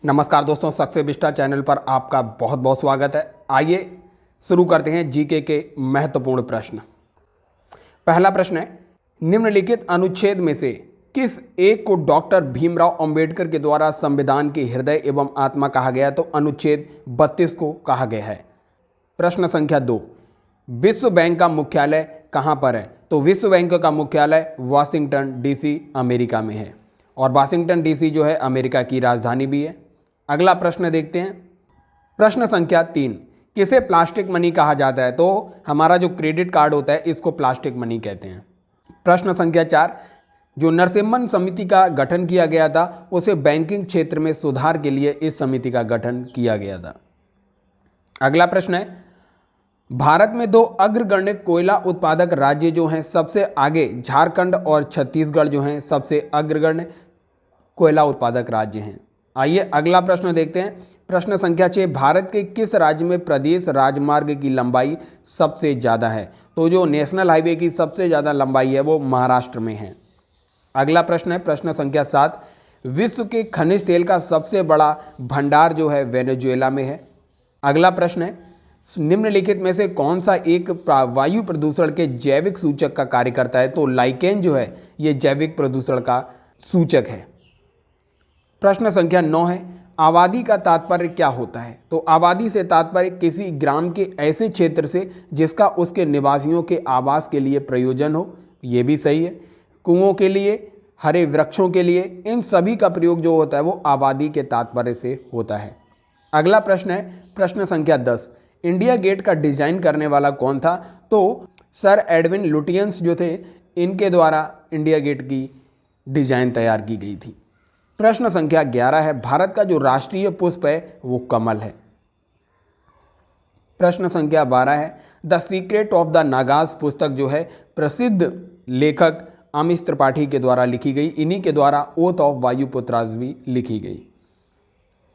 नमस्कार दोस्तों, success vista channel पर आपका बहुत बहुत स्वागत है। आइए शुरू करते हैं जीके के महत्वपूर्ण प्रश्न। पहला प्रश्न है, निम्नलिखित अनुच्छेद में से किस एक को डॉक्टर भीमराव अंबेडकर के द्वारा संविधान के हृदय एवं आत्मा कहा गया? तो अनुच्छेद 32 को कहा गया है। प्रश्न संख्या 2, विश्व बैंक का मुख्यालय कहाँ पर है? तो विश्व बैंक का मुख्यालय वाशिंगटन डीसी अमेरिका में है, और वाशिंगटन डीसी जो है अमेरिका की राजधानी भी है। अगला प्रश्न देखते हैं। प्रश्न संख्या 3, किसे प्लास्टिक मनी कहा जाता है? तो हमारा जो क्रेडिट कार्ड होता है इसको प्लास्टिक मनी कहते हैं। प्रश्न संख्या 4, जो नरसिम्हन समिति का गठन किया गया था उसे बैंकिंग क्षेत्र में सुधार के लिए इस समिति का गठन किया गया था। अगला प्रश्न है, भारत में दो अग्रगण्य कोयला उत्पादक राज्य जो हैं सबसे आगे झारखंड और छत्तीसगढ़ जो हैं सबसे अग्रगण्य कोयला उत्पादक राज्य हैं। आइए अगला प्रश्न देखते हैं। प्रश्न संख्या 6, भारत के किस राज्य में प्रदेश राजमार्ग की लंबाई सबसे ज़्यादा है? तो जो नेशनल हाईवे की सबसे ज़्यादा लंबाई है वो महाराष्ट्र में है। अगला प्रश्न है प्रश्न संख्या 7, विश्व के खनिज तेल का सबसे बड़ा भंडार जो है वेनेजुएला में है। अगला प्रश्न है, निम्नलिखित में से कौन सा एक वायु प्रदूषण के जैविक सूचक का कार्य करता है? तो लाइकेन जो है ये जैविक प्रदूषण का सूचक है। प्रश्न संख्या 9 है, आबादी का तात्पर्य क्या होता है? तो आबादी से तात्पर्य किसी ग्राम के ऐसे क्षेत्र से जिसका उसके निवासियों के आवास के लिए प्रयोजन हो, ये भी सही है। कुओं के लिए, हरे वृक्षों के लिए, इन सभी का प्रयोग जो होता है वो आबादी के तात्पर्य से होता है। अगला प्रश्न है प्रश्न संख्या 10, इंडिया गेट का डिजाइन करने वाला कौन था? तो सर एडविन लुटियंस जो थे इनके द्वारा इंडिया गेट की डिजाइन तैयार की गई थी। प्रश्न संख्या 11 है, भारत का जो राष्ट्रीय पुष्प है वो कमल है। प्रश्न संख्या 12 है, the secret of the Nagas पुस्तक जो है प्रसिद्ध लेखक अमिश त्रिपाठी के द्वारा लिखी गई, इन्हीं के द्वारा ओथ ऑफ वायुपुत्रास भी लिखी गई।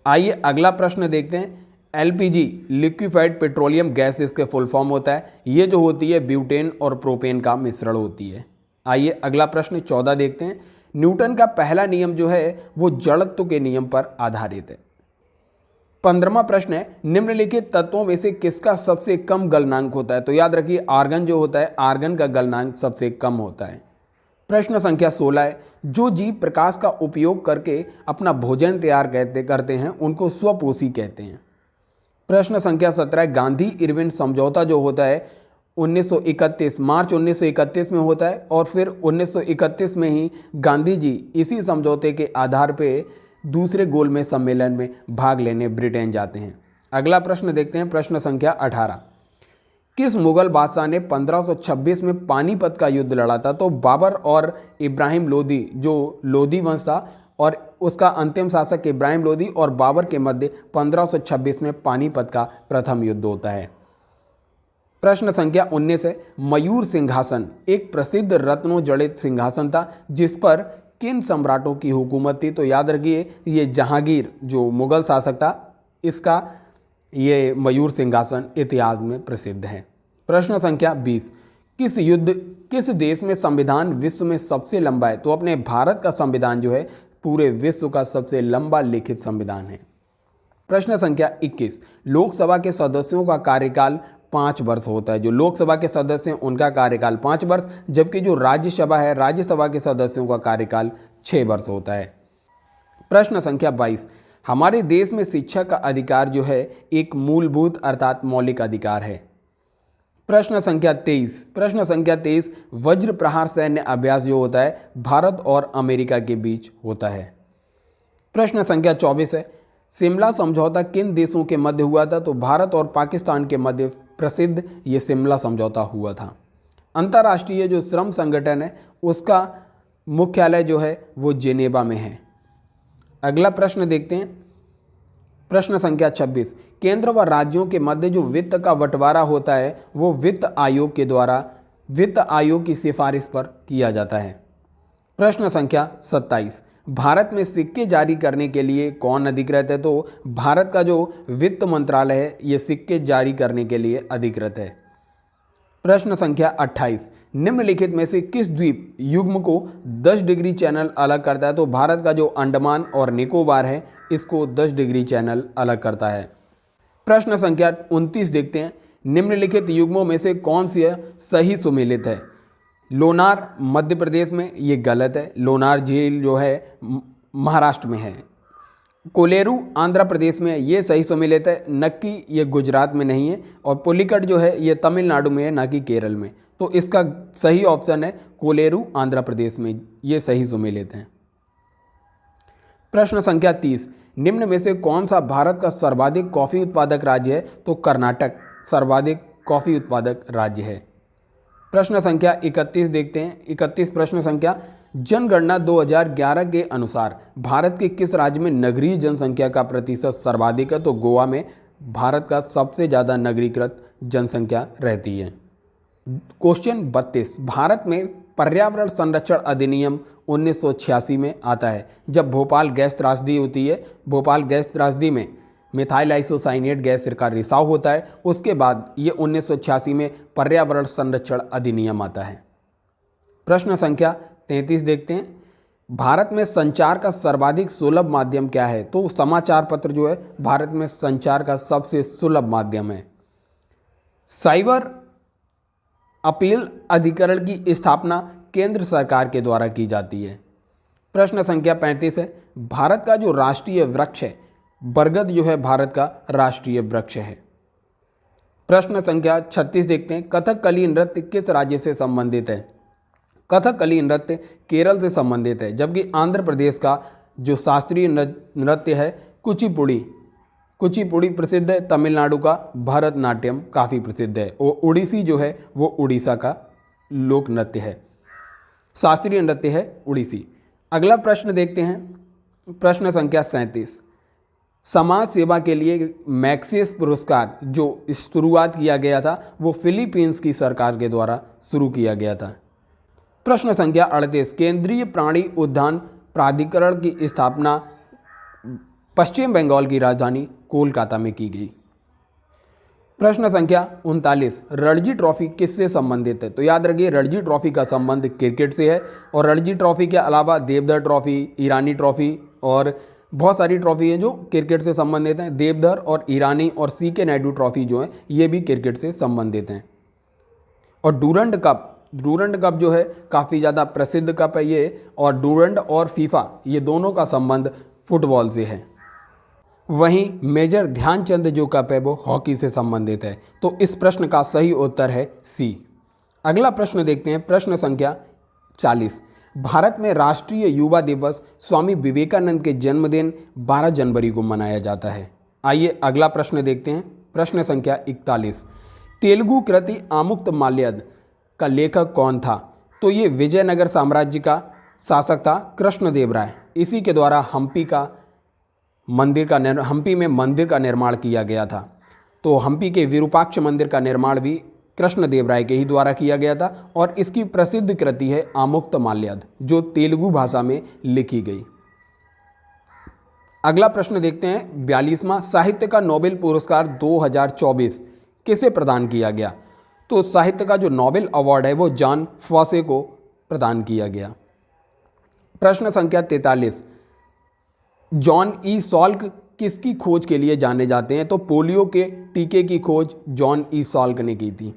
आइए अगला प्रश्न देखते हैं। एलपीजी लिक्विफाइड पेट्रोलियम गैस इसके फुल फॉर्म होता है। ये जो होती है ब्यूटेन और प्रोपेन का मिश्रण होती है। आइए अगला प्रश्न 14 देखते हैं। न्यूटन का पहला नियम जो है वो जड़त्व के नियम पर आधारित है। 15वां प्रश्न है, निम्नलिखित तत्वों में से किसका सबसे कम गलनांक होता है? तो याद रखिए आर्गन जो होता है, आर्गन का गलनांक सबसे कम होता है। प्रश्न संख्या 16 है, जो जीव प्रकाश का उपयोग करके अपना भोजन तैयार करते हैं उनको स्वपोषी कहते हैं। प्रश्न संख्या 17 है, गांधी इरविन समझौता जो होता है 1931 मार्च 1931 में होता है, और फिर 1931 में ही गांधी जी इसी समझौते के आधार पे दूसरे गोलमेज सम्मेलन में भाग लेने ब्रिटेन जाते हैं। अगला प्रश्न देखते हैं प्रश्न संख्या 18, किस मुगल बादशाह ने 1526 में पानीपत का युद्ध लड़ा था? तो बाबर और इब्राहिम लोदी, जो लोदी वंश था और उसका अंतिम शासक इब्राहिम लोदी और बाबर के मध्य 1526 में पानीपत का प्रथम युद्ध होता है। प्रश्न संख्या 19 है, मयूर सिंहासन एक प्रसिद्ध रत्नों जड़ित सिंहासन था जिस पर किन सम्राटों की हुकूमत थी? तो याद रखिए ये जहांगीर जो मुगल शासक था, इसका ये मयूर सिंहासन इतिहास में प्रसिद्ध है। प्रश्न संख्या 20, किस देश में संविधान विश्व में सबसे लंबा है? तो अपने भारत का संविधान जो है पूरे विश्व का सबसे लंबा लिखित संविधान है। प्रश्न संख्या 21, लोकसभा के सदस्यों का कार्यकाल 5 वर्ष होता है। जो लोकसभा के सदस्य हैं उनका कार्यकाल 5 वर्ष, जबकि जो राज्यसभा है, राज्यसभा के सदस्यों का कार्यकाल 6 वर्ष होता है। प्रश्न संख्या 22, हमारे देश में शिक्षा का अधिकार जो है एक मूलभूत अर्थात मौलिक अधिकार है। प्रश्न संख्या 23, वज्र प्रहार सैन्य अभ्यास जो होता है भारत और अमेरिका के बीच होता है। प्रश्न संख्या 24 है, शिमला समझौता किन देशों के मध्य हुआ था? तो भारत और पाकिस्तान के मध्य प्रसिद्ध ये शिमला समझौता हुआ था। अंतर्राष्ट्रीय जो श्रम संगठन है उसका मुख्यालय जो है वो जेनेवा में है। अगला प्रश्न देखते हैं प्रश्न संख्या 26, केंद्र व राज्यों के मध्य जो वित्त का बंटवारा होता है वो वित्त आयोग के द्वारा वित्त आयोग की सिफारिश पर किया जाता है। प्रश्न संख्या 27, भारत में सिक्के जारी करने के लिए कौन अधिकृत है? तो भारत का जो वित्त मंत्रालय है ये सिक्के जारी करने के लिए अधिकृत है। प्रश्न संख्या 28, निम्नलिखित में से किस द्वीप युग्म को 10 डिग्री चैनल अलग करता है? तो भारत का जो अंडमान और निकोबार है इसको 10 डिग्री चैनल अलग करता है। प्रश्न संख्या 29 देखते हैं, निम्नलिखित युग्मों में से कौन सी सही सुमेलित है? लोनार मध्य प्रदेश में, ये गलत है। लोनार झील जो है महाराष्ट्र में है। कोलेरू आंध्र प्रदेश में है, ये सही सुमेलित है। नक्की ये गुजरात में नहीं है। और पुलिकट जो है ये तमिलनाडु में है, ना कि केरल में। तो इसका सही ऑप्शन है कोलेरू आंध्र प्रदेश में, ये सही सुमेलित है। प्रश्न संख्या 30, निम्न में से कौन सा भारत का सर्वाधिक कॉफी उत्पादक राज्य है? तो कर्नाटक सर्वाधिक कॉफी उत्पादक राज्य है। प्रश्न संख्या 31 देखते हैं। 31 प्रश्न संख्या, जनगणना 2011 के अनुसार भारत के किस राज्य में नगरीय जनसंख्या का प्रतिशत सर्वाधिक है? तो गोवा में भारत का सबसे ज़्यादा नगरीकृत जनसंख्या रहती है। क्वेश्चन 32, भारत में पर्यावरण संरक्षण अधिनियम 1986 में आता है। जब भोपाल गैस त्रासदी होती है, भोपाल गैस त्रासदी में मिथाइल आइसोसाइनेट गैस का रिसाव होता है, उसके बाद ये 1986 में पर्यावरण संरक्षण अधिनियम आता है। प्रश्न संख्या 33 देखते हैं, भारत में संचार का सर्वाधिक सुलभ माध्यम क्या है? तो समाचार पत्र जो है भारत में संचार का सबसे सुलभ माध्यम है। साइबर अपील अधिकरण की स्थापना केंद्र सरकार के द्वारा की जाती है। प्रश्न संख्या 35 है, भारत का जो राष्ट्रीय वृक्ष है, बरगद जो है भारत का राष्ट्रीय वृक्ष है। प्रश्न संख्या 36 देखते हैं, कथकली नृत्य किस राज्य से संबंधित है? कथकली नृत्य केरल से संबंधित है, जबकि आंध्र प्रदेश का जो शास्त्रीय नृत्य है कुचिपुड़ी, कुचिपुड़ी प्रसिद्ध है। तमिलनाडु का भरतनाट्यम काफ़ी प्रसिद्ध है। और उड़ीसी जो है वो उड़ीसा का लोक नृत्य है, शास्त्रीय नृत्य है उड़ीसी। अगला प्रश्न देखते हैं, प्रश्न संख्या 37, समाज सेवा के लिए मैक्सिस पुरस्कार जो शुरुआत किया गया था वो फिलीपींस की सरकार के द्वारा शुरू किया गया था। प्रश्न संख्या 38, केंद्रीय प्राणी उद्यान प्राधिकरण की स्थापना पश्चिम बंगाल की राजधानी कोलकाता में की गई। प्रश्न संख्या 39, रणजी ट्रॉफी किससे संबंधित है? तो याद रखिए रणजी ट्रॉफी का संबंध क्रिकेट से है। और रणजी ट्रॉफी के अलावा देवधर ट्रॉफी, ईरानी ट्रॉफी और बहुत सारी ट्रॉफी हैं जो क्रिकेट से संबंधित हैं। देवधर और ईरानी और सीके नायडू ट्रॉफी जो है ये भी क्रिकेट से संबंधित हैं। और डूरंड कप जो है काफ़ी ज़्यादा प्रसिद्ध कप है ये। और डूरंड और फीफा ये दोनों का संबंध फुटबॉल से है। वहीं मेजर ध्यानचंद जो कप है वो हॉकी से संबंधित है। तो इस प्रश्न का सही उत्तर है सी। अगला प्रश्न देखते हैं, प्रश्न संख्या 40, भारत में राष्ट्रीय युवा दिवस स्वामी विवेकानंद के जन्मदिन 12 जनवरी को मनाया जाता है। आइए अगला प्रश्न देखते हैं, प्रश्न संख्या 41, तेलुगु कृति आमुक्तमाल्यद का लेखक कौन था? तो ये विजयनगर साम्राज्य का शासक था कृष्णदेवराय। इसी के द्वारा हम्पी में मंदिर का निर्माण किया गया था। तो हम्पी के विरूपाक्ष मंदिर का निर्माण भी कृष्णदेवराय के ही द्वारा किया गया था। और इसकी प्रसिद्ध कृति है आमुक्तमाल्यद जो तेलुगु भाषा में लिखी गई। अगला प्रश्न देखते हैं, 42वां साहित्य का नोबेल पुरस्कार 2024 किसे प्रदान किया गया? तो साहित्य का जो नोबेल अवार्ड है वो जॉन फॉसे को प्रदान किया गया। प्रश्न संख्या 43, जॉन ई सॉल्क किसकी खोज के लिए जाने जाते हैं? तो पोलियो के टीके की खोज जॉन ई सॉल्क ने की थी।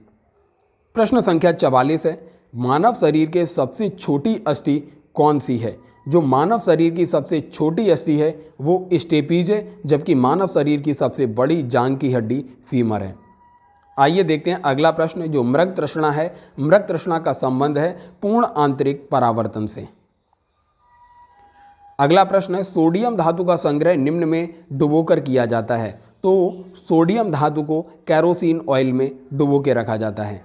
प्रश्न संख्या 44 है, मानव शरीर के सबसे छोटी अस्थि कौन सी है? जो मानव शरीर की सबसे छोटी अस्थि है वो स्टेपीज है, जबकि मानव शरीर की सबसे बड़ी जांघ की हड्डी फीमर है। आइए देखते हैं अगला प्रश्न, जो मृग तृष्णा है। मृग तृष्णा का संबंध है पूर्ण आंतरिक परावर्तन से। अगला प्रश्न है, सोडियम धातु का संग्रह निम्न में डुबोकर किया जाता है। तो सोडियम धातु को कैरोसिन ऑयल में डुबो के रखा जाता है।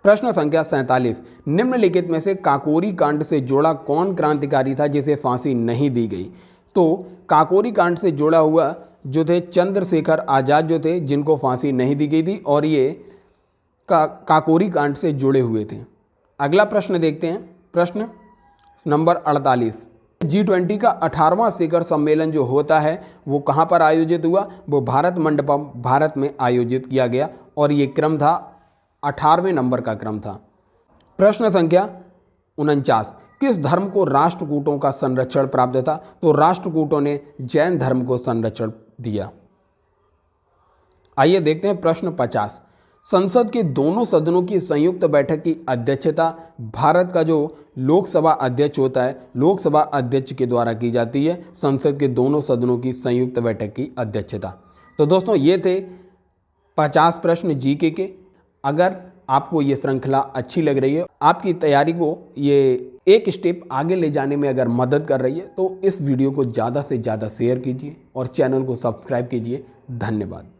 प्रश्न संख्या 47, निम्नलिखित में से काकोरी कांड से जुड़ा कौन क्रांतिकारी था जिसे फांसी नहीं दी गई? तो काकोरी कांड से जुड़ा हुआ जो थे चंद्रशेखर आज़ाद जो थे, जिनको फांसी नहीं दी गई थी और ये काकोरी कांड से जुड़े हुए थे। अगला प्रश्न देखते हैं, प्रश्न नंबर 48, G20 का 18वां शिखर सम्मेलन जो होता है वो कहाँ पर आयोजित हुआ? वो भारत मंडपम भारत में आयोजित किया गया और ये क्रम था 18वें नंबर का क्रम था। प्रश्न संख्या 49, किस धर्म को राष्ट्रकूटों का संरक्षण प्राप्त था? तो राष्ट्रकूटों ने जैन धर्म को संरक्षण दिया। आइए देखते हैं प्रश्न 50। संसद के दोनों सदनों की संयुक्त बैठक की अध्यक्षता भारत का जो लोकसभा अध्यक्ष होता है, लोकसभा अध्यक्ष के द्वारा की जाती है। संसद के दोनों सदनों की संयुक्त बैठक की अध्यक्षता। तो दोस्तों ये थे 50 प्रश्न जीके के। अगर आपको ये श्रृंखला अच्छी लग रही है, आपकी तैयारी को ये एक स्टेप आगे ले जाने में अगर मदद कर रही है, तो इस वीडियो को ज़्यादा से ज़्यादा शेयर कीजिए और चैनल को सब्सक्राइब कीजिए। धन्यवाद।